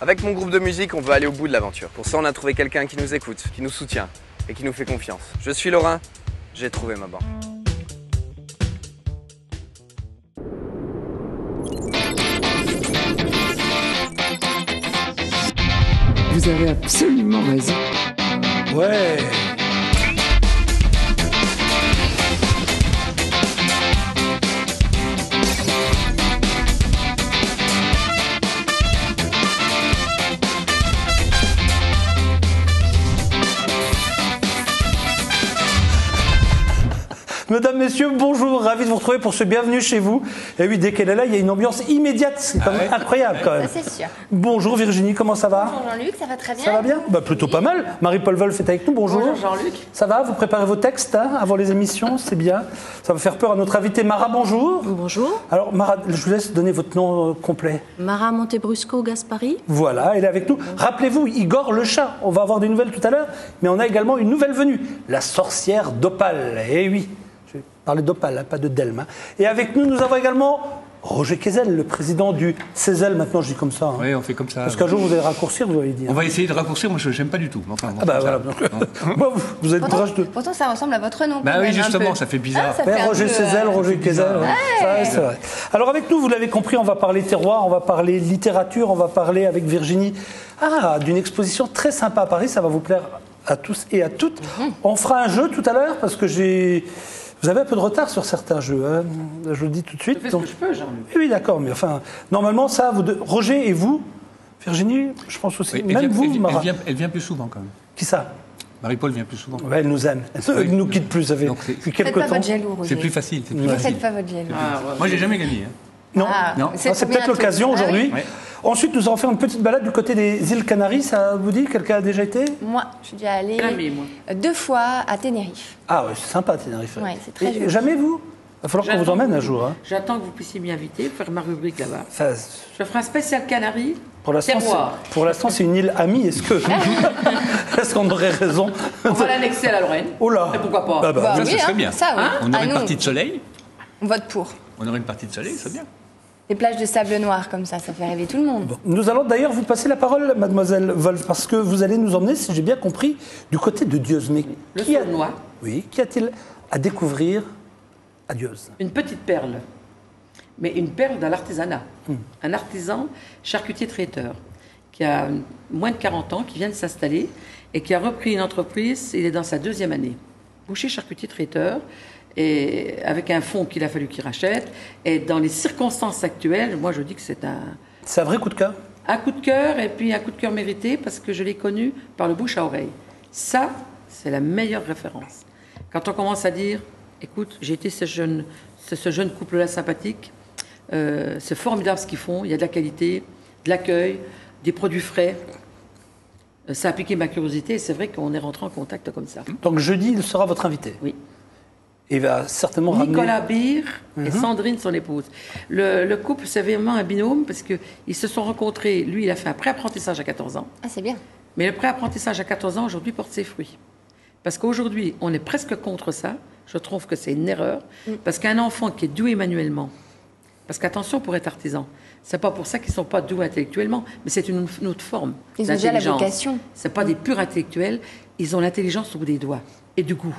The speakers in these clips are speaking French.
Avec mon groupe de musique, on veut aller au bout de l'aventure. Pour ça, on a trouvé quelqu'un qui nous écoute, qui nous soutient et qui nous fait confiance. Je suis Laurent, j'ai trouvé ma banque. Vous avez absolument raison. Ouais. Mesdames, Messieurs, bonjour, ravi de vous retrouver pour ce Bienvenue chez vous. Et oui, dès qu'elle est là, il y a une ambiance immédiate, c'est quand même incroyable quand même. Ça, c'est sûr. Bonjour Virginie, comment ça va? Bonjour Jean-Luc, ça va très bien. Ça va bien? Bah, plutôt pas mal. Marie-Paul Wolf est avec nous, bonjour. Bonjour Jean-Luc. Ça va? Vous préparez vos textes avant les émissions, c'est bien. Ça va faire peur à notre invité Mara, bonjour. Bonjour. Alors Mara, je vous laisse donner votre nom complet. Mara Montebrusco Gaspari. Voilà, elle est avec nous. Rappelez-vous, Igor le chat, on va avoir des nouvelles tout à l'heure, mais on a également une nouvelle venue, la sorcière d'Opale. Eh oui, je vais parler d'Opale, hein, pas de Delme. Hein. Et avec nous, nous avons également Roger Kezel, le président du CESEL, maintenant je dis comme ça. Hein. Oui, on fait comme ça. Parce qu'un jour vous allez raccourcir, vous allez dire. On va essayer de raccourcir, moi je n'aime pas du tout. Enfin, bon, Ah bah voilà, bon, vous êtes Pourtant, courage de... pourtant, ça ressemble à votre nom. Bah quand oui, même, justement, un peu. ça fait bizarre. Ah, ça fait un Roger peu, Cézel, Roger Kezel. Ouais. C'est vrai. Alors avec nous, vous l'avez compris, on va parler terroir, on va parler littérature, on va parler avec Virginie d'une exposition très sympa à Paris, ça va vous plaire à tous et à toutes. On fera un jeu tout à l'heure parce que vous avez un peu de retard sur certains jeux, hein. Je le dis tout de suite. Je fais ce que je peux, Jean-Luc. Oui, d'accord, mais enfin, normalement, ça, Roger et vous, Virginie, je pense aussi, Oui, même vous, Mara. elle vient plus souvent quand même. Qui ça? Marie-Paul vient plus souvent. Ouais, elle nous aime. Elle ne nous quitte plus, ça fait Donc, depuis Faites quelques pas temps. votre jaloux, Roger. C'est plus facile. C'est plus Ouais. Ne facile. faites pas votre jaloux. Ah, ouais. Moi, j'ai jamais gagné. Hein. Non, Ah, Non. c'est trop peut-être bien, l'occasion tout. Ah oui. aujourd'hui. Ouais. Ensuite, nous allons faire une petite balade du côté des îles Canaries. Ça vous dit? Quelqu'un a déjà été? Moi, je suis déjà allée Jamais, moi. 2 fois à Tenerife. Ah oui, c'est sympa, Tenerife. Ouais, c'est très Et joli. jamais vous? Il va falloir qu'on vous emmène un jour. Hein. J'attends que vous puissiez m'y inviter, faire ma rubrique là-bas. Enfin, Je ferai un spécial Canaries. pour l'instant, Terroir. c'est une île amie. Est-ce qu'on aurait raison? On va l'annexer à la Lorraine. Oh là! Et pourquoi pas? Bah, bah, Ça, oui, ce serait hein, bien. ça, oui. On aurait Ah, une nous, partie de soleil. on vote pour. On aurait une partie de soleil, c'est bien. Des plages de sable noir comme ça fait rêver tout le monde. Nous allons d'ailleurs vous passer la parole, mademoiselle Wolf, parce que vous allez nous emmener, si j'ai bien compris, du côté de Dieuze. Mais Le qui Saulnois. Oui, qu'y a-t-il à découvrir à Dieuze? Une petite perle. Mais une perle dans l'artisanat. Un artisan charcutier-traiteur qui a moins de 40 ans, qui vient de s'installer et qui a repris une entreprise. Il est dans sa 2e année. Boucher charcutier-traiteur. Et avec un fonds qu'il a fallu qu'il rachète. Et dans les circonstances actuelles, moi je dis que c'est C'est un vrai coup de cœur. un coup de cœur et puis un coup de cœur mérité parce que je l'ai connu par le bouche à oreille. Ça, c'est la meilleure référence. Quand on commence à dire, écoute, j'ai été ce jeune couple-là sympathique, c'est formidable ce qu'ils font, il y a de la qualité, de l'accueil, des produits frais. Ça a piqué ma curiosité et c'est vrai qu'on est rentré en contact comme ça. Donc jeudi, il sera votre invité. Oui. Il va certainement Nicolas ramener... Beer et Sandrine, son épouse. Le couple, c'est vraiment un binôme parce qu'ils se sont rencontrés. Lui, il a fait un pré-apprentissage à 14 ans. Ah, c'est bien. Mais le pré-apprentissage à 14 ans, aujourd'hui, porte ses fruits. Parce qu'aujourd'hui, on est presque contre ça. Je trouve que c'est une erreur. Parce qu'un enfant qui est doué manuellement, parce qu'attention pour être artisan, c'est pas pour ça qu'ils sont pas doués intellectuellement, mais c'est une autre forme Ils ont déjà la d'intelligence. vocation. C'est pas des purs intellectuels. Ils ont l'intelligence au bout des doigts et du goût.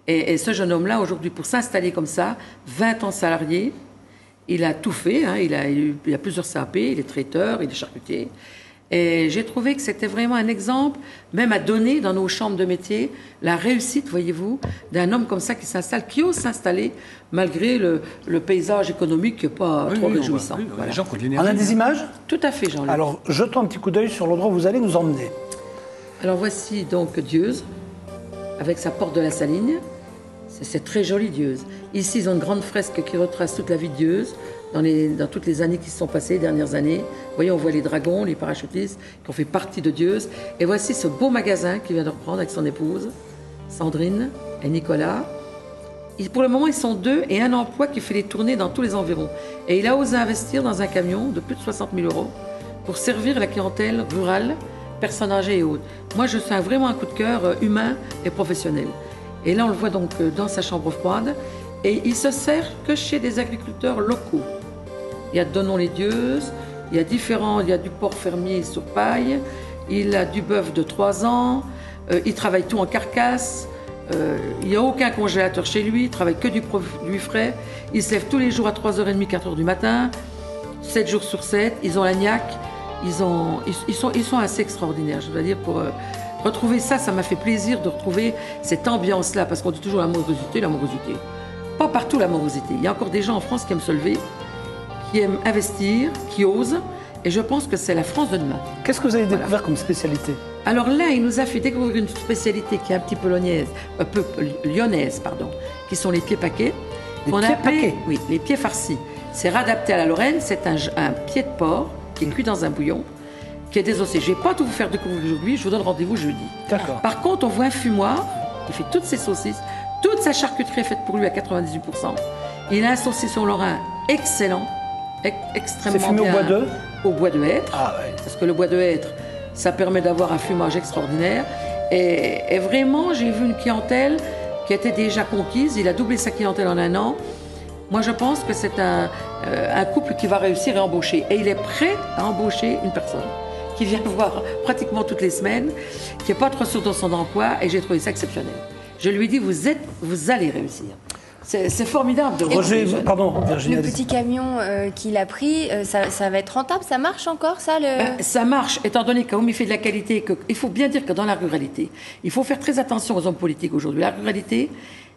Et ce jeune homme-là, aujourd'hui, pour s'installer comme ça, 20 ans salarié, il a tout fait. Hein, il a plusieurs CAP, il est traiteur, il est charcutier. Et j'ai trouvé que c'était vraiment un exemple, même à donner dans nos chambres de métier, la réussite, voyez-vous, d'un homme comme ça qui s'installe, qui ose s'installer, malgré le paysage économique qui n'est pas trop réjouissant. Voilà. Les gens qui ont de On l'énergie. a des images? Tout à fait, Jean-Luc. Alors, jetons un petit coup d'œil sur l'endroit où vous allez nous emmener. Alors voici donc Dieuze, avec sa porte de la Saligne. C'est très joli, Dieuze. Ici, ils ont une grande fresque qui retrace toute la vie de Dieuze, dans toutes les années qui se sont passées, les dernières années. Vous voyez, on voit les dragons, les parachutistes, qui ont fait partie de Dieuze. Et voici ce beau magasin qu'il vient de reprendre avec son épouse, Sandrine et Nicolas. Pour le moment, ils sont 2 et un emploi qui fait les tournées dans tous les environs. Et il a osé investir dans un camion de plus de 60 000 € pour servir la clientèle rurale, personnes âgées et autres. Moi, je sens vraiment un coup de cœur humain et professionnel. Et là, on le voit donc dans sa chambre froide. Et il se sert que chez des agriculteurs locaux. Il y a Donon-les-Dieuze, Il y a du porc fermier sur paille, il a du bœuf de 3 ans, il travaille tout en carcasse, il n'y a aucun congélateur chez lui, il travaille que du produit frais, il se lève tous les jours à 3h30, 4h du matin, 7 jours sur 7, ils ont la niaque, ils sont assez extraordinaires, je dois dire, pour retrouver ça, ça m'a fait plaisir de retrouver cette ambiance-là, parce qu'on dit toujours l'amorosité. Pas partout l'amorosité, il y a encore des gens en France qui aiment se lever, qui aiment investir, qui osent, et je pense que c'est la France de demain. Qu'est-ce que vous avez découvert comme spécialité? Alors là, il nous a fait découvrir une spécialité qui est un petit peu lyonnaise, qui sont les pieds paquets. Les pieds paquets? Oui, les pieds farcis. C'est réadapté à la Lorraine, c'est un pied de porc qui est cuit dans un bouillon, qui est désossé. Je ne vais pas tout vous faire découvrir aujourd'hui, je vous donne rendez-vous jeudi. D'accord. Par contre, on voit un fumoir qui fait toutes ses saucisses, toute sa charcuterie est faite pour lui à 98%. Il a un saucisson lorrain excellent, extrêmement C'est fumé bien. au bois de? Au bois de hêtre. Ah ouais. Parce que le bois de hêtre, ça permet d'avoir un fumage extraordinaire. Et vraiment, j'ai vu une clientèle qui était déjà conquise. Il a doublé sa clientèle en 1 an. Moi, je pense que c'est un couple qui va réussir à embaucher. Et il est prêt à embaucher une personne qui vient le voir pratiquement toutes les semaines, qui n'est pas trop sûr dans son emploi. Et j'ai trouvé ça exceptionnel. Je lui dis, vous allez réussir. C'est formidable de voir. Roger, pardon, Virginie. Le petit camion qu'il a pris, ça va être rentable, ça marche encore ça Ça marche, étant donné qu'il fait de la qualité. Il faut bien dire que dans la ruralité, il faut faire très attention aux hommes politiques aujourd'hui. La ruralité,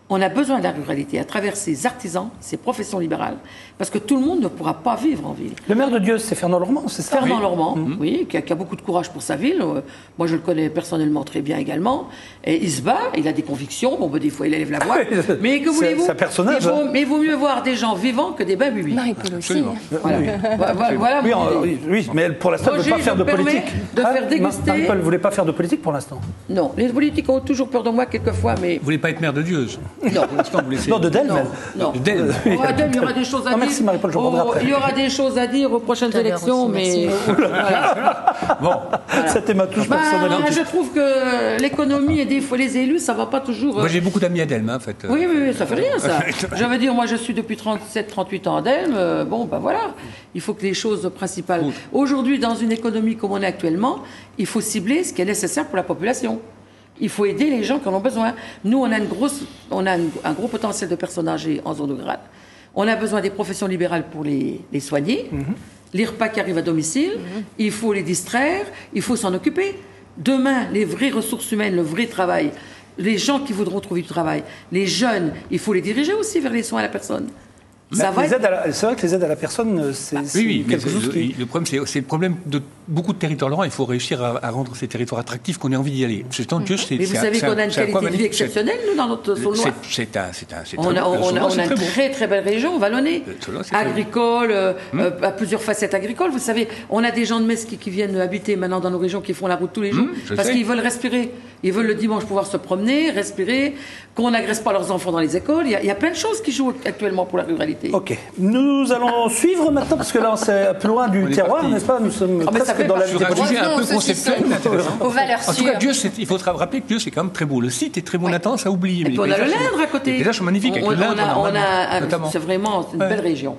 on a besoin de la ruralité à travers ses artisans, ses professions libérales, parce que tout le monde ne pourra pas vivre en ville. Le maire de Dieuze, c'est Fernand Lormand, c'est ça? Fernand Lormand, oui, qui a beaucoup de courage pour sa ville. Moi, je le connais personnellement très bien également. Et il se bat, il a des convictions. Bon, des fois, il élève la voix. Mais que voulez-vous? C'est un personnage. Mais il vaut mieux voir des gens vivants que des babybus. Marie-Paul aussi. Absolument. Voilà Oui, mon idée. oui, mais elle, pour l'instant, ne veut Roger, pas faire je de me permets politique. de faire déguster- Marie-Paul ne voulait pas faire de politique pour l'instant. Non, les politiques ont toujours peur de moi quelquefois, mais Vous voulez pas être maire de Dieuze? Non. Pour l'instant, vous laissez. Non, de Delme. non. De Delme. Il y aura des choses à Non, dire. merci, Marie-Paul, je reprendrai après. Il y aura des choses à dire aux prochaines Tout à l'heure élections, aussi, mais Bon, C'était ma touche personnelle. je trouve que l'économie et des fois les élus, ça va pas toujours. moi j'ai beaucoup d'amis à Delme, en fait. Oui, ça fait rien, ça. Je veux dire, moi, je suis depuis 37-38 ans à Delme. Voilà. Il faut que les choses principales. Oui. Aujourd'hui, dans une économie comme on est actuellement, il faut cibler ce qui est nécessaire pour la population. Il faut aider les gens qui en ont besoin. Nous, on a un gros potentiel de personnes âgées en zone rurale. On a besoin des professions libérales pour les soigner. Les repas qui arrivent à domicile, il faut les distraire, il faut s'en occuper. Demain, les vraies ressources humaines, le vrai travail, les gens qui voudront trouver du travail, les jeunes, il faut les diriger aussi vers les soins à la personne. Ça va être- C'est vrai que les aides à la personne, c'est Oui, mais quelque chose qui... le problème, c'est le problème de beaucoup de territoires lorrains. Il faut réussir à rendre ces territoires attractifs, qu'on ait envie d'y aller. Mais vous savez qu'on a une qualité de vie exceptionnelle, nous, dans notre zone noire. On a une très très belle région, vallonnée, agricole, à plusieurs facettes agricoles. Vous savez, on a des gens de Metz qui viennent habiter maintenant dans nos régions, qui font la route tous les jours, parce qu'ils veulent respirer. Ils veulent le dimanche pouvoir se promener, respirer, qu'on n'agresse pas leurs enfants dans les écoles. Il y a plein de choses qui jouent actuellement pour la ruralité. Ok. Nous allons suivre maintenant, parce que là, c'est un peu loin du terroir, parti. n'est-ce pas? Nous sommes Ah, mais ça presque fait dans la partie vie Sur un politique. sujet un peu Revenons au conceptuel, saucisson. intéressant. Aux valeurs En tout cas, sûres. Dieuze, il faut rappeler que Dieuze, c'est quand même très beau. Le site est très bon, on a tendance à oublier. Et puis on a le paysages sont- Lindre à côté. Les paysages sont magnifiques, avec le Lindre, notamment. c'est vraiment une belle région.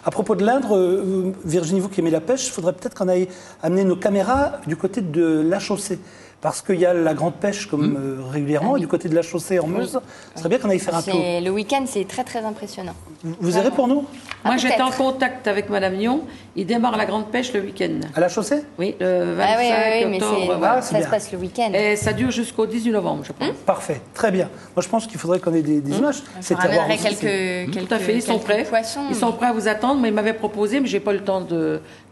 À propos de l'Indre, Virginie, vous qui aimez la pêche, il faudrait peut-être qu'on aille amener nos caméras du côté de la chaussée. Parce qu'il y a la grande pêche comme régulièrement, et du côté de la chaussée en Meuse, ce serait bien qu'on aille faire un tour. Le week-end, c'est très très impressionnant. Vous irez pour nous? Moi, j'étais en peut-être. contact avec Madame Lyon. Il démarre la grande pêche le week-end. À la chaussée? Oui, le 25 Ah oui, mais octobre. Ah, voilà. c'est ça bien. se passe le week-end. Et ça dure jusqu'au 18 novembre, je pense. Parfait, très bien. Moi, je pense qu'il faudrait qu'on ait des images. On Ces terroirs ramènerait aussi, c'est- quelques Tout à fait, ils sont quelques prêts. poissons. Ils sont prêts à vous attendre, mais ils m'avaient proposé, mais j'ai pas eu le temps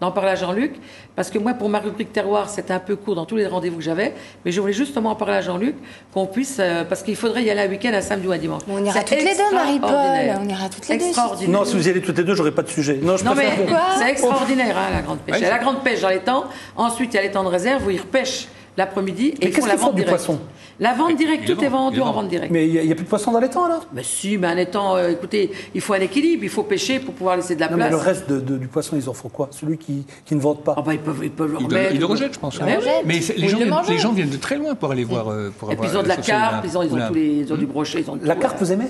d'en parler à Jean-Luc, parce que moi, pour ma rubrique terroir, c'était un peu court dans tous les rendez-vous que j'avais, mais je voulais justement en parler à Jean-Luc, qu'on puisse, parce qu'il faudrait y aller un week-end, un samedi ou un dimanche. On ira C'est toutes les deux, Marie-Paul. extraordinaire. On ira toutes les deux. Extraordinaire. Non, si vous y allez toutes les deux, j'aurais pas de sujet. Non, je Non, mais préfère... Quoi c'est extraordinaire, hein, la grande pêche. Ouais, Il y a la grande pêche dans les temps, ensuite il y a les temps de réserve où ils repêchent l'après-midi et Mais ils qu'est-ce font la qu'ils font vente du directe. poisson? La vente directe, il est tout est vend, vendu il est en vend. vente directe. Mais il n'y a plus de poissons dans les temps, alors? Mais si, mais en étant, écoutez, il faut un équilibre, il faut pêcher pour pouvoir laisser de la Non, mais place. le reste du poisson, ils en font quoi? Celui qui ne vende pas? Ah bah, ils peuvent le Ils remettre. le rejettent, je pense. Mais oui. Mais Ou les ils gens le viennent- mangent. les gens viennent de très loin pour aller voir. Pour Et puis avoir ils ont de la saucé carpe, ou ils ont la- tous ils ont du brochet, ils ont La tout, carpe, vous aimez?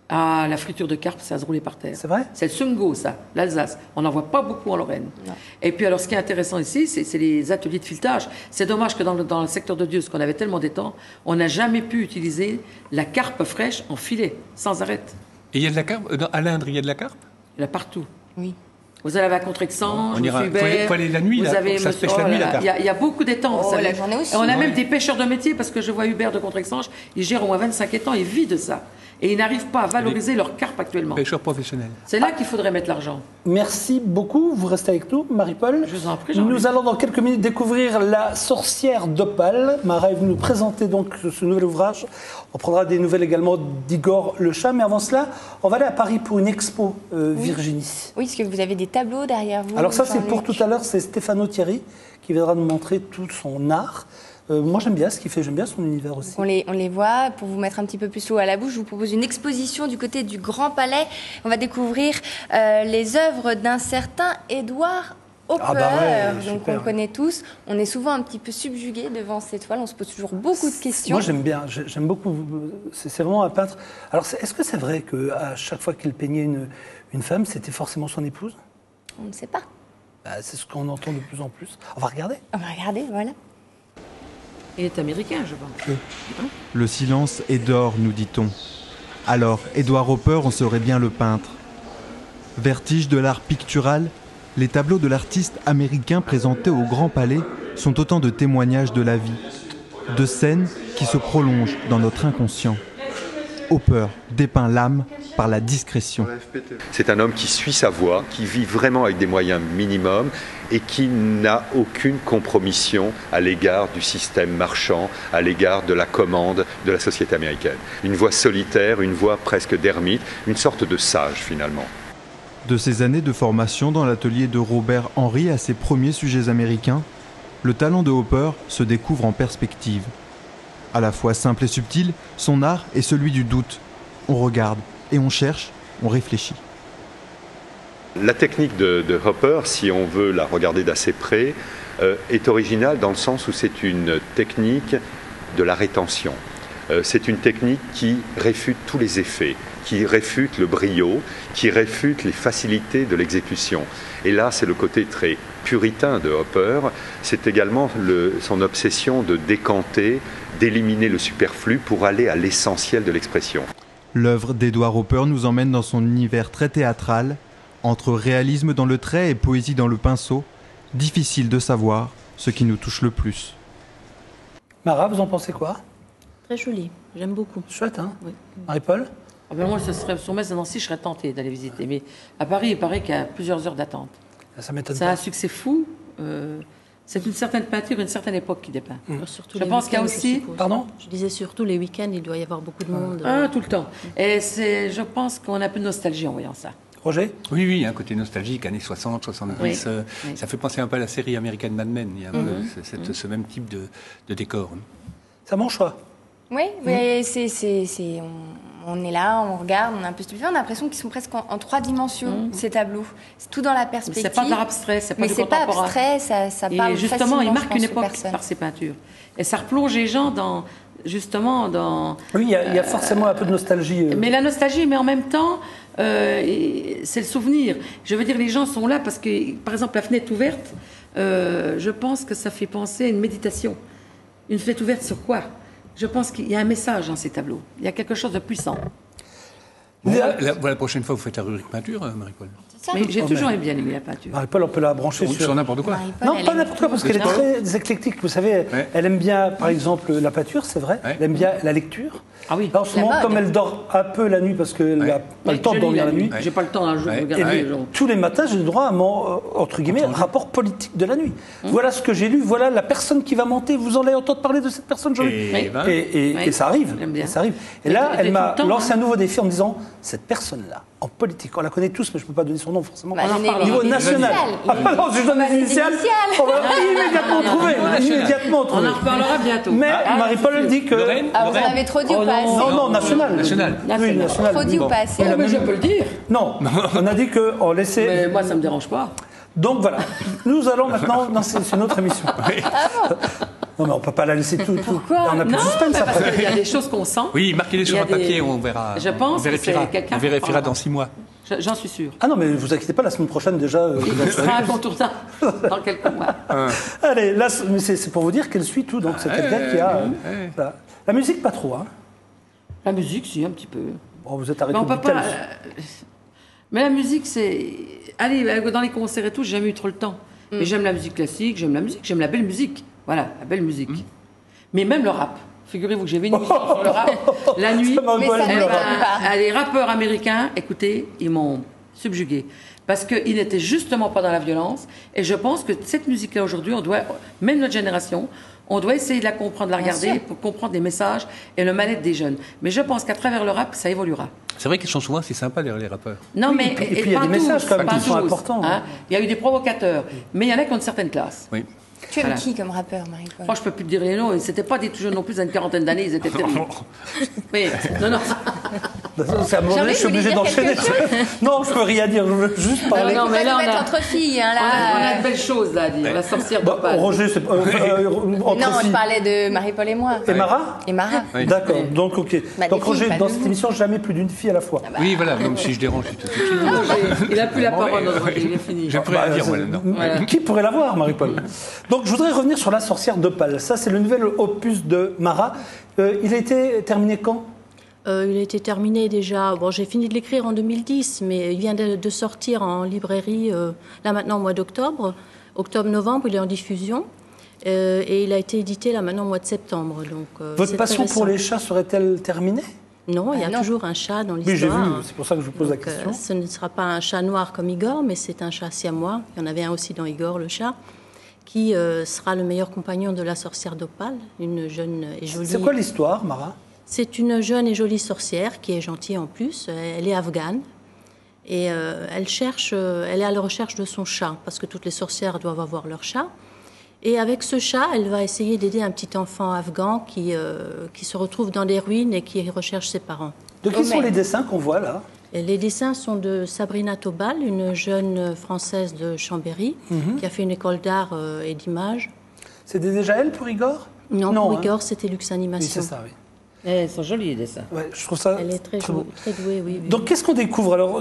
Ah, la friture de carpe, ça se roulait par terre. C'est vrai? C'est le sungo, ça, l'Alsace. On n'en voit pas beaucoup en Lorraine. Non. Et puis, alors, ce qui est intéressant ici, c'est les ateliers de filetage. C'est dommage que dans le secteur de Dieu, ce qu'on avait tellement d'étang, on n'a jamais pu utiliser la carpe fraîche en filet, sans arrêt. Et il y a de la carpe à l'Indre, il y a de la carpe? Il y en a partout. Oui. Vous allez à Contrexange, On ira- Hubert, faut aller la nuit, vous là, avez ça se pêche oh la là nuit, la là, carpe. il y a beaucoup d'étangs, vous Oh, savez. la journée aussi. Et on a Ouais. même des pêcheurs de métier, parce que je vois Hubert de Contrexange, il gère au moins 25 étangs, il vit de ça. Et ils n'arrivent pas à valoriser leur carpe actuellement. Pêcheur professionnel. C'est là qu'il faudrait mettre l'argent. Merci beaucoup. Vous restez avec nous, Marie-Paul. Je vous en prie, Jean-Luc. Nous allons dans quelques minutes découvrir La sorcière d'Opale. Mara est venue nous présenter donc ce nouvel ouvrage. On prendra des nouvelles également d'Igor Le Chat. Mais avant cela, on va aller à Paris pour une expo, Virginie. Oui, parce que vous avez des tableaux derrière vous. Alors ça, c'est pour Jean-Luc. tout à l'heure. C'est Stéphano Thierry qui viendra nous montrer tout son art. Moi, j'aime bien ce qu'il fait. J'aime bien son univers aussi. On les voit. Pour vous mettre un petit peu plus l'eau à la bouche, je vous propose une exposition du côté du Grand Palais. On va découvrir les œuvres d'un certain Édouard Hopper. Ah bah ouais, Donc super. on connaît tous. On est souvent un petit peu subjugué devant cette toile. On se pose toujours beaucoup de questions. Moi, j'aime bien. J'aime beaucoup. C'est vraiment un peintre. Alors, est-ce que c'est vrai qu'à chaque fois qu'il peignait une femme, c'était forcément son épouse? On ne sait pas. Bah, c'est ce qu'on entend de plus en plus. On va regarder. On va regarder, voilà. Il est américain, je pense. Le silence est d'or, nous dit-on. Alors, Édouard Hopper en serait bien le peintre. Vertige de l'art pictural, les tableaux de l'artiste américain présentés au Grand Palais sont autant de témoignages de la vie, de scènes qui se prolongent dans notre inconscient. Hopper dépeint l'âme par la discrétion. C'est un homme qui suit sa voie, qui vit vraiment avec des moyens minimums et qui n'a aucune compromission à l'égard du système marchand, à l'égard de la commande de la société américaine. Une voie solitaire, une voie presque d'ermite, une sorte de sage finalement. De ses années de formation dans l'atelier de Robert Henry à ses premiers sujets américains, le talent de Hopper se découvre en perspective. À la fois simple et subtil, son art est celui du doute. On regarde et on cherche, on réfléchit. La technique de Hopper, si on veut la regarder d'assez près, est originale dans le sens où c'est une technique de la rétention. C'est une technique qui réfute tous les effets, qui réfute le brio, qui réfute les facilités de l'exécution. Et là, c'est le côté très puritain de Hopper. C'est également son obsession de décanter, d'éliminer le superflu pour aller à l'essentiel de l'expression. L'œuvre d'Édouard Hopper nous emmène dans son univers très théâtral, entre réalisme dans le trait et poésie dans le pinceau. Difficile de savoir ce qui nous touche le plus. Mara, vous en pensez quoi? Très joli, j'aime beaucoup. Chouette, hein? Oui. Marie-Paul? Ah ben moi, ce serait sur Metz et Nancy, je serais tentée d'aller visiter. Mais à Paris, il paraît qu'il y a plusieurs heures d'attente. Ça m'étonne C'est un pas. succès fou. C'est une certaine peinture, une certaine époque qui dépeint. Surtout Je les pense qu'il y a week-ends, aussi- je suppose. Pardon? Je disais surtout les week-ends, il doit y avoir beaucoup de monde. Ah, tout le temps. Et je pense qu'on a un peu de nostalgie en voyant ça. Roger? Oui, oui, il y a un côté nostalgique, années 60, 70. Oui, oui. Ça fait penser un peu à la série américaine Mad Men. Il y a un peu ce même type de décor. C'est mon choix. Oui, mais on est là, on regarde, on est un peu stupéfait. On a l'impression qu'ils sont presque en 3 dimensions, ces tableaux. C'est tout dans la Mais perspective. c'est pas de l'art abstrait, c'est pas Mais du c'est pas contemporain. abstrait, ça parle Et justement, facilement, il je marque une pense, aux époque personnes. par ses peintures. Et ça replonge les gens dans, justement, dans... Oui, il y a forcément un peu de nostalgie. Mais la nostalgie, mais en même temps, c'est le souvenir. Je veux dire, les gens sont là parce que, par exemple, la fenêtre ouverte, je pense que ça fait penser à une méditation. Une fenêtre ouverte sur quoi? Je pense qu'il y a un message dans ces tableaux. Il y a quelque chose de puissant. La prochaine fois, vous faites la rubrique peinture, Marie-Paul. C'est ça. Mais j'ai toujours bien aimé la peinture. Marie-Paul, on peut la brancher Sur n'importe quoi. Marie-Paul, Non, elle pas aime n'importe quoi, tout. parce qu'elle est Non. très éclectique. Vous savez, Ouais. elle aime bien, par exemple, la peinture, c'est vrai. Ouais. Elle aime bien la lecture. Ah oui. Là, en ce La moment, mode. comme elle dort un peu la nuit, parce qu'elle n'a pas le temps de Je lis dormir la nuit, J'ai pas le temps d'un jour de Ouais. regarder et les gens. tous les matins, j'ai le droit à mon, entre guillemets, rapport politique de la nuit. Voilà ce que j'ai lu, voilà la personne qui va monter. Vous en avez entendu parler de cette personne, Jean-Luc Et ben, et ça arrive. J'aime bien. Et ça arrive. Et Mais là, tu- elle tu m'a tout le temps, lancé hein. un nouveau défi en me disant, cette personne-là, en politique, on la connaît tous, mais je ne peux pas donner son nom forcément. Bah, On en donnez parlera. les Niveau initiales. national. Ah non, si je donne Bah, les les initiales, initiales. on va immédiatement trouver. Immédiatement On trouver. en reparlera bientôt. Mais Marie-Paul dit que... Lorraine, Ah, vous en Lorraine. avez trop dit ou Oh pas non. assez? Non, non, national. National. Oui, national. Trop dit ou Bon. pas assez? Oh, mais je peux le dire. Non, on a dit qu'on laissait... Mais moi, ça me dérange pas. Donc voilà, nous allons maintenant... Non, c'est une autre émission. Non, mais on ne peut pas la laisser tout. Pourquoi? On n'a plus de Non, suspense mais parce après. qu'il y a des choses qu'on sent. Oui, marquez-les sur Il y a un papier, des- on verra. Je pense on vérifiera, que c'est quelqu'un on qui vérifiera prendra. dans 6 mois. J'en suis sûre. Ah non, mais vous inquiétez pas, la semaine prochaine déjà. Il sera incontournable dans quelques mois. Allez, là, mais c'est pour vous dire qu'elle suit tout. Donc c'est quelqu'un qui a. Voilà. La musique, pas trop. Hein. La musique, si, un petit peu. Bon, vous êtes Mais arrêté on au peut bout de pas. tel- Mais la musique, c'est. Allez, dans les concerts et tout, j'ai jamais eu trop le temps. Mais j'aime la musique classique, j'aime la belle musique. Voilà, la belle musique. Mais même le rap. Figurez-vous que j'ai vu une émission sur le rap la nuit. Ça m'a Mais ça envoyé ne le me rap. parle pas. Les rappeurs américains, écoutez, ils m'ont subjugué. Parce qu'ils n'étaient justement pas dans la violence. Et je pense que cette musique-là, aujourd'hui, on doit, même notre génération, on doit essayer de la comprendre, de la Bien regarder sûr. pour comprendre les messages et le mal-être des jeunes. Mais je pense qu'à travers le rap, ça évoluera. C'est vrai qu'ils sont souvent assez sympas, les rappeurs. Non, Oui, mais et puis il y a pas des messages tous, quand même pas qui sont tous, importants, hein. Il y a eu des provocateurs, mais il y en a qui ont une certaine classe. Oui. Tu aimes Voilà. qui comme rappeur, Marie-Paul? Moi, je peux plus te dire les noms. Et c'était pas des toujours non plus à une quarantaine d'années. Ils étaient terribles. Mais non. C'est à un moment donné, je suis Jamais obligé vous voulez d'enchaîner. dire quelque Non, je peux rien dire. Je veux juste parler. non, Faut mais pas là, nous on mettre a- entre filles, hein, On a là. de belles choses là à dire. La sorcière Bon, d'Opale. Roger, c'est entre Non, je filles. parlais de Marie-Paul et moi. Et Mara Et Mara. Oui. D'accord, donc ok. Bah, donc des Roger, filles, pas dans de cette vous. émission, jamais plus d'une fille à la fois. Oui, voilà, même si je dérange, je suis tout de suite. Il a plus la parole, notre Roger. Il est fini. J'ai plus rien à dire, moi, c'est- là-dedans. Voilà. Qui pourrait l'avoir, Marie-Paul? Donc, je voudrais revenir sur La sorcière d'Opale. Ça, c'est le nouvel opus de Mara. Il a été terminé quand? Il a été terminé déjà. Bon, j'ai fini de l'écrire en 2010, mais il vient de sortir en librairie, là maintenant au mois d'octobre. Octobre-novembre, il est en diffusion. Et il a été édité là maintenant au mois de septembre. Donc, Votre c'est passion très pour récent. les chats serait-elle terminée? Non, il y a non. toujours un chat dans Oui, j'ai l'histoire. vu, c'est pour ça que je vous pose la Donc, question. ce ne sera pas un chat noir comme Igor, mais c'est un chat siamois. Il y en avait un aussi dans Igor, le chat, qui sera le meilleur compagnon de la sorcière d'Opale, une jeune et jolie. C'est quoi l'histoire, Mara? C'est une jeune et jolie sorcière qui est gentille en plus. Elle est afghane et elle est à la recherche de son chat parce que toutes les sorcières doivent avoir leur chat. Et avec ce chat, elle va essayer d'aider un petit enfant afghan qui se retrouve dans des ruines et qui recherche ses parents. De qui sont Omer. les dessins qu'on voit là? Et les dessins sont de Sabrina Tobal, une jeune Française de Chambéry qui a fait une école d'art et d'image. C'était déjà elle pour Igor? Non, Non, pour hein. Igor, c'était Luxe Oui, Animation. c'est ça, oui. Elles sont jolies, les dessins. Ouais, je trouve ça Elle est très beau. douée, oui. oui. Donc, qu'est-ce qu'on découvre alors?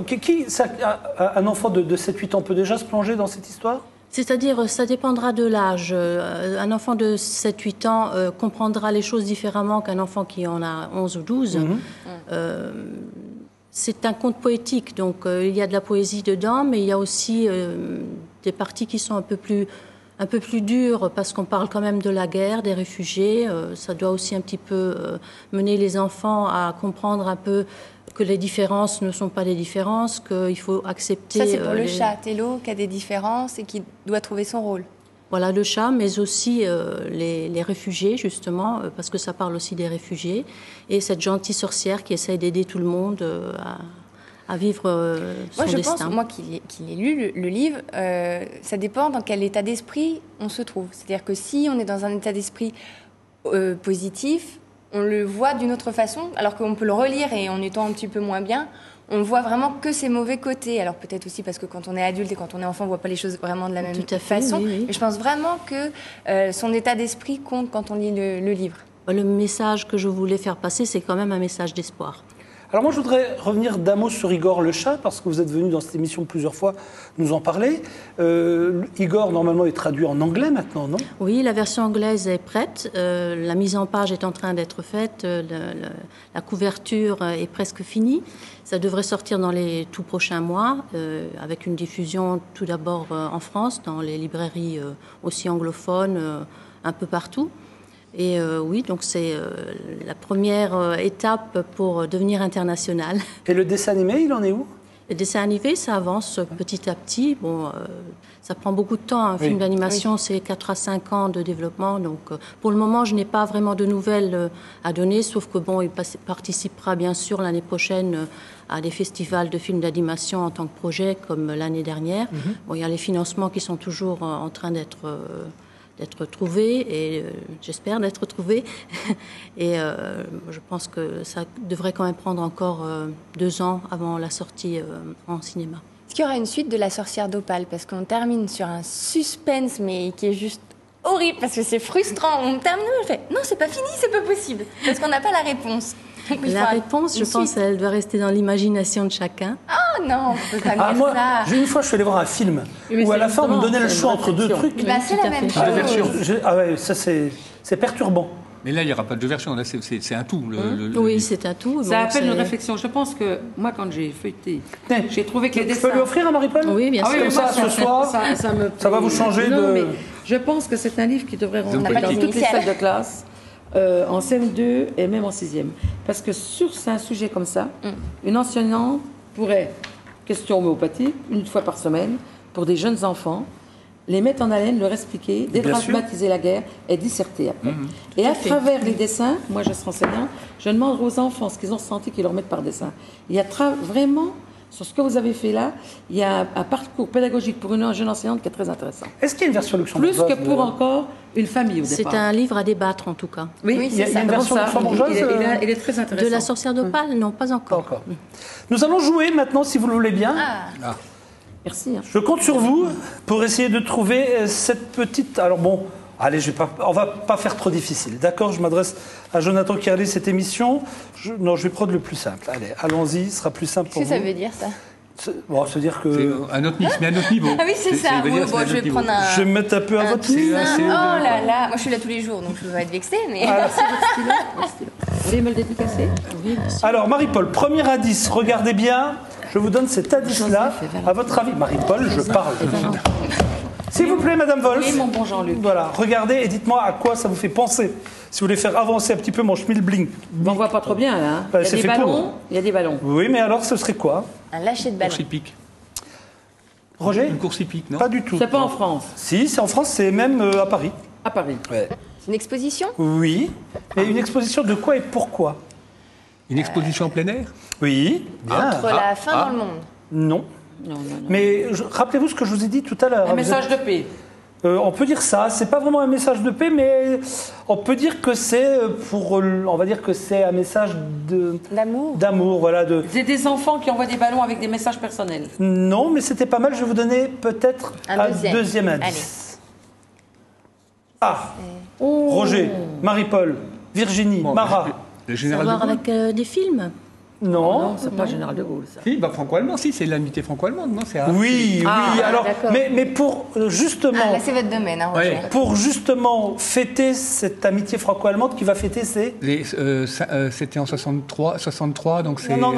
Un enfant de 7-8 ans peut déjà se plonger dans cette histoire? C'est-à-dire, ça dépendra de l'âge. Un enfant de 7-8 ans comprendra les choses différemment qu'un enfant qui en a 11 ou 12. C'est un conte poétique, donc il y a de la poésie dedans, mais il y a aussi des parties qui sont un peu plus dures, parce qu'on parle quand même de la guerre, des réfugiés. Ça doit aussi un petit peu mener les enfants à comprendre un peu que les différences ne sont pas des différences, qu'il faut accepter... Ça, c'est pour le les- chat, Tello, qui a des différences et qui doit trouver son rôle. Voilà, le chat, mais aussi les réfugiés, justement, parce que ça parle aussi des réfugiés. Et cette gentille sorcière qui essaye d'aider tout le monde à vivre son Moi, je destin. pense, moi qui l'ai lu, le livre, ça dépend dans quel état d'esprit on se trouve. C'est-à-dire que si on est dans un état d'esprit positif, on le voit d'une autre façon, alors qu'on peut le relire et en étant un petit peu moins bien, on voit vraiment que ses mauvais côtés. Alors peut-être aussi parce que quand on est adulte et quand on est enfant, on voit pas les choses vraiment de la même Tout à fait, façon. oui, oui. Mais je pense vraiment que son état d'esprit compte quand on lit le livre. Le message que je voulais faire passer, c'est quand même un message d'espoir. Alors moi, je voudrais revenir d'un mot sur Igor le chat, parce que vous êtes venu dans cette émission plusieurs fois nous en parler. Igor, normalement, est traduit en anglais maintenant, non? Oui, la version anglaise est prête. La mise en page est en train d'être faite. La couverture est presque finie. Ça devrait sortir dans les tout prochains mois, avec une diffusion tout d'abord en France, dans les librairies aussi anglophones, un peu partout. Et oui, donc c'est la première étape pour devenir international. Et le dessin animé, il en est où? Le dessin animé, ça avance petit à petit. Bon, ça prend beaucoup de temps. Un film d'animation, c'est 4 à 5 ans de développement. Donc, pour le moment, je n'ai pas vraiment de nouvelles à donner, sauf que bon, il participera bien sûr l'année prochaine à des festivals de films d'animation en tant que projet, comme l'année dernière. Bon, il y a les financements qui sont toujours en train d'être trouvés, et j'espère d'être trouvés. Et je pense que ça devrait quand même prendre encore 2 ans avant la sortie en cinéma. Est-ce qu'il y aura une suite de La sorcière d'Opale? Parce qu'on termine sur un suspense, mais qui est juste horrible parce que c'est frustrant. On termine, on fait non, c'est pas fini, c'est pas possible parce qu'on n'a pas la réponse. Donc, La réponse, je pense, elle doit rester dans l'imagination de chacun. Oh non, on peut pas dire moi, ça. une fois, je suis allé voir un film où à la fin, on me donnait le choix entre deux trucs. Bah, c'est la même chose. Ah ouais, ça c'est perturbant. Mais là, il n'y aura pas de deux versions. Là, c'est un tout. Oui, c'est un tout. Ça appelle une réflexion. Je pense que moi, quand j'ai feuilleté, Tiens, j'ai trouvé que les Je dessins... peux lui offrir à Marie-Paul? Oui, bien sûr. Comme ça, ce soir, ça va vous changer Non, de... mais je pense que c'est un livre qui devrait rentrer pas dans les toutes les initiales. salles de classe, en CM2 et même en 6e. Parce que sur un sujet comme ça, une enseignante pourrait, question homéopathique, une fois par semaine, pour des jeunes enfants, les mettre en haleine, leur expliquer, dédramatiser la guerre et disserter après. Et à travers les dessins, moi je serai enseignante, je demande aux enfants ce qu'ils ont ressenti, qu'ils leur mettent par dessin. Il y a vraiment, sur ce que vous avez fait là, il y a un parcours pédagogique pour une jeune enseignante qui est très intéressant. Est-ce qu'il y a une version Plus luxembourgeoise que pour encore une famille au C'est départ. un livre à débattre, en tout cas. Oui, Il y a c'est ça. une version luxembourgeoise Il est très intéressant. De la sorcière d'Opale, non, pas Pas encore. encore. Nous allons jouer maintenant, si vous le voulez bien. Merci. Je compte sur vous pour essayer de trouver cette petite... Alors bon, allez, on va pas faire trop difficile. D'accord, je m'adresse à Jonathan qui réalise cette émission. Non, je vais prendre le plus simple. Allez, allons-y, ce sera plus simple pour Qu'est-ce que vous. ça veut dire ça? Bon, se dire que... C'est un autre niveau, mais un autre niveau. Ah oui, c'est ça. veut Bon, dire, c'est un je vais autre prendre niveau. un... Je vais me mettre un peu à un votre niveau. dessin. c'est- Oh là là, moi je suis là tous les jours, donc je vais être vexée, mais... Vous voulez me le dédicacer? Oui, bien sûr. Alors, Marie-Paul, premier indice, regardez bien. Je vous donne cet indice-là. À votre avis, Marie-Paul, je parle. S'il vous plaît, Madame Wolf. Oui, mon bon Jean-Luc. Voilà, regardez et dites-moi à quoi ça vous fait penser. Si vous voulez faire avancer un petit peu mon schmilblind. On voit pas trop bien là. Hein. Bah, Il y a c'est des fait ballons. pour. Il y a des ballons. Oui, mais alors ce serait quoi? Un lâcher de ballon. Course hippique. Roger? Une course hippique, non? Pas du tout. C'est pas en France, Si, c'est en France, c'est même à Paris. à Paris. C'est une exposition? Oui. Et une exposition de quoi et pourquoi? Une exposition en plein air? Oui. Bien. Entre la fin dans le monde. Non. Non. Mais rappelez-vous ce que je vous ai dit tout à l'heure. Un Vous message êtes- de paix. On peut dire ça. C'est pas vraiment un message de paix, mais on peut dire que c'est on va dire que c'est un message D'amour. d'amour, voilà. C'est des enfants qui envoient des ballons avec des messages personnels. Non, mais c'était pas mal. Je vais vous donner peut-être Un un deuxième. deuxième indice. Ah, Roger, Marie-Paul, Virginie, Mara. Le Ça général a à de voir Gaulle? avec des films. Non. C'est pas Général de Gaulle, ça. Si, franco-allemand, si, c'est l'amitié franco-allemande, non? C'est Oui, oui. Alors, d'accord. mais pour justement. Ah, là c'est votre domaine, hein, Roger. Ouais. Pour justement fêter cette amitié franco-allemande qui va fêter ses... C'était en 63, donc c'est Non,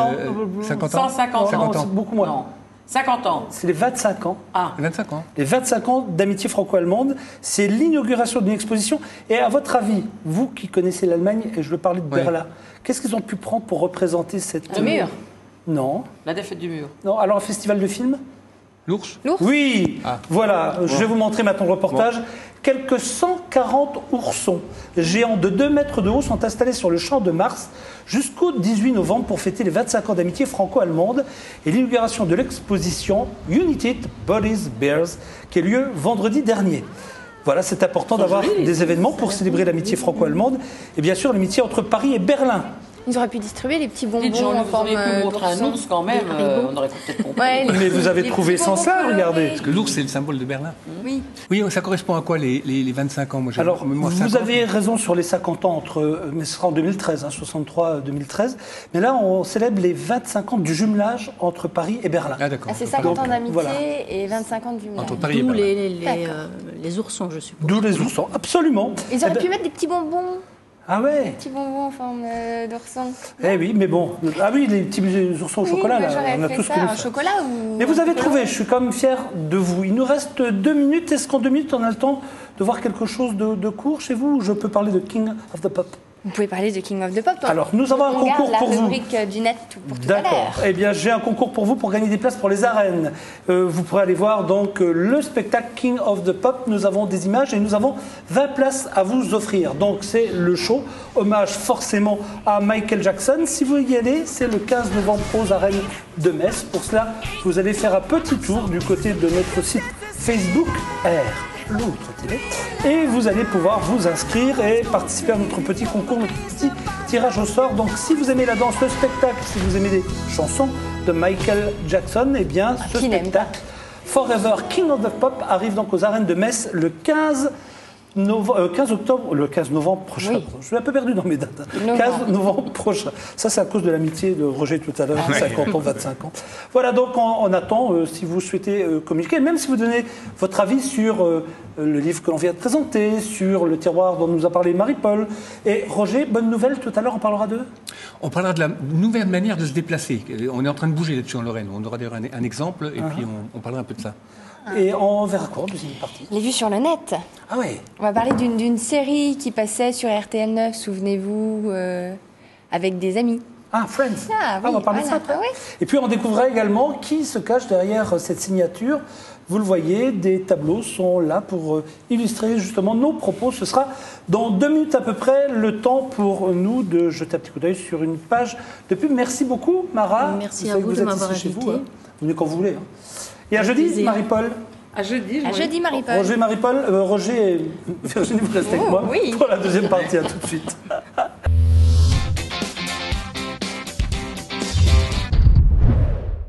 50 ans. 150 50 c'est ans. beaucoup moins. Non. 50 ans. C'est les 25 ans. Ah. 25 ans. Les 25 ans d'amitié franco-allemande, c'est l'inauguration d'une exposition. Et à votre avis, vous qui connaissez l'Allemagne, et je veux parler de Oui. Berlin, qu'est-ce qu'ils ont pu prendre pour représenter cette... Le mur. Non. La défaite du mur. Non. Alors un festival de films? L'ours? Oui. Ah. Voilà, je vais vous montrer maintenant le reportage. Quelques 140 oursons géants de 2 mètres de haut sont installés sur le champ de Mars jusqu'au 18 novembre pour fêter les 25 ans d'amitié franco-allemande et l'inauguration de l'exposition United Bodies Bears qui a lieu vendredi dernier. Voilà, c'est important d'avoir des événements pour célébrer l'amitié franco-allemande et bien sûr l'amitié entre Paris et Berlin. Ils auraient pu distribuer les petits bonbons Dites Jean-Luc, en vous forme auriez pu montrer un d'ourson. ours quand même. On aurait peut-être compris. Ouais, Mais vous avez les trouvé petits sans bonbons cela, colorés. regardez. Parce que l'ours, c'est le symbole de Berlin. Oui. Oui, ça correspond à quoi les 25 ans? Moi, j'ai- Alors, moi, vous 50. avez raison sur les 50 ans, mais ce sera en 2013, 63-2013. Mais là, on célèbre les 25 ans du jumelage entre Paris et Berlin. Ah, d'accord. Ah, c'est 50 ans Donc, d'amitié voilà. et 25 ans du Entre village. Paris et D'où Berlin. les oursons, je suppose. D'où les oursons, absolument. Ils auraient Eh ben- pu mettre des petits bonbons. Ah ouais. Petits bonbons en forme d'ourson. Eh oui, mais bon. Ah oui, les petits oursons au chocolat, moi, là, j'aurais on a fait tous ça, connu un ça. chocolat ou... Mais vous avez un trouvé, chocolat. je suis quand même fier de vous. Il nous reste 2 minutes. Est-ce qu'en 2 minutes, on a le temps de voir quelque chose de court chez vous ou je peux parler de King of the Pop? Vous pouvez parler de King of the Pop. toi. Alors, nous avons un On garde concours la pour vous. rubrique du net pour tout à D'accord. l'heure. Eh bien, j'ai un concours pour vous pour gagner des places pour les arènes. Vous pourrez aller voir donc le spectacle King of the Pop. Nous avons des images et nous avons 20 places à vous offrir. Donc, c'est le show. Hommage forcément à Michael Jackson. Si vous y allez, c'est le 15 novembre aux arènes de Metz. Pour cela, vous allez faire un petit tour du côté de notre site Facebook R. L'autre télé. Et vous allez pouvoir vous inscrire et participer à notre petit concours, notre petit tirage au sort. Donc si vous aimez la danse, le spectacle, si vous aimez les chansons de Michael Jackson, eh bien ce qui n'aime spectacle Forever King of the Pop arrive donc aux arènes de Metz le 15 15 octobre, le 15 novembre prochain. Oui. Je suis un peu perdu dans mes dates. Novembre. 15 novembre prochain. Ça, c'est à cause de l'amitié de Roger tout à l'heure, 50 ans, 25 ans. Voilà, donc on attend, si vous souhaitez communiquer, même si vous donnez votre avis sur le livre que l'on vient de présenter, sur le terroir dont nous a parlé Marie-Paul. Et Roger, bonne nouvelle, tout à l'heure, on parlera d'eux. On parlera de la nouvelle manière de se déplacer. On est en train de bouger là-dessus en Lorraine. On aura d'ailleurs un exemple et puis on parlera un peu de ça. Et on verra quoi en deuxième partie? Les vues sur le net. Ah oui. On va parler d'une série qui passait sur RTL9, souvenez-vous, avec des amis. Ah, Friends. Ah, oui, on va parler de ça voilà. après. Ah oui. Et puis on découvrira également qui se cache derrière cette signature. Vous le voyez, des tableaux sont là pour illustrer justement nos propos. Ce sera dans 2 minutes à peu près le temps pour nous de jeter un petit coup d'œil sur une page de pub. Merci beaucoup, Mara. Merci à vous de m'avoir invité. Vous venez quand vous voulez. Et à jeudi, Marie-Paul. À jeudi. À jeudi, Marie-Paul. Roger, Marie-Paul. Roger et Virginie, vous restez avec moi oui. pour la deuxième partie. À tout de suite.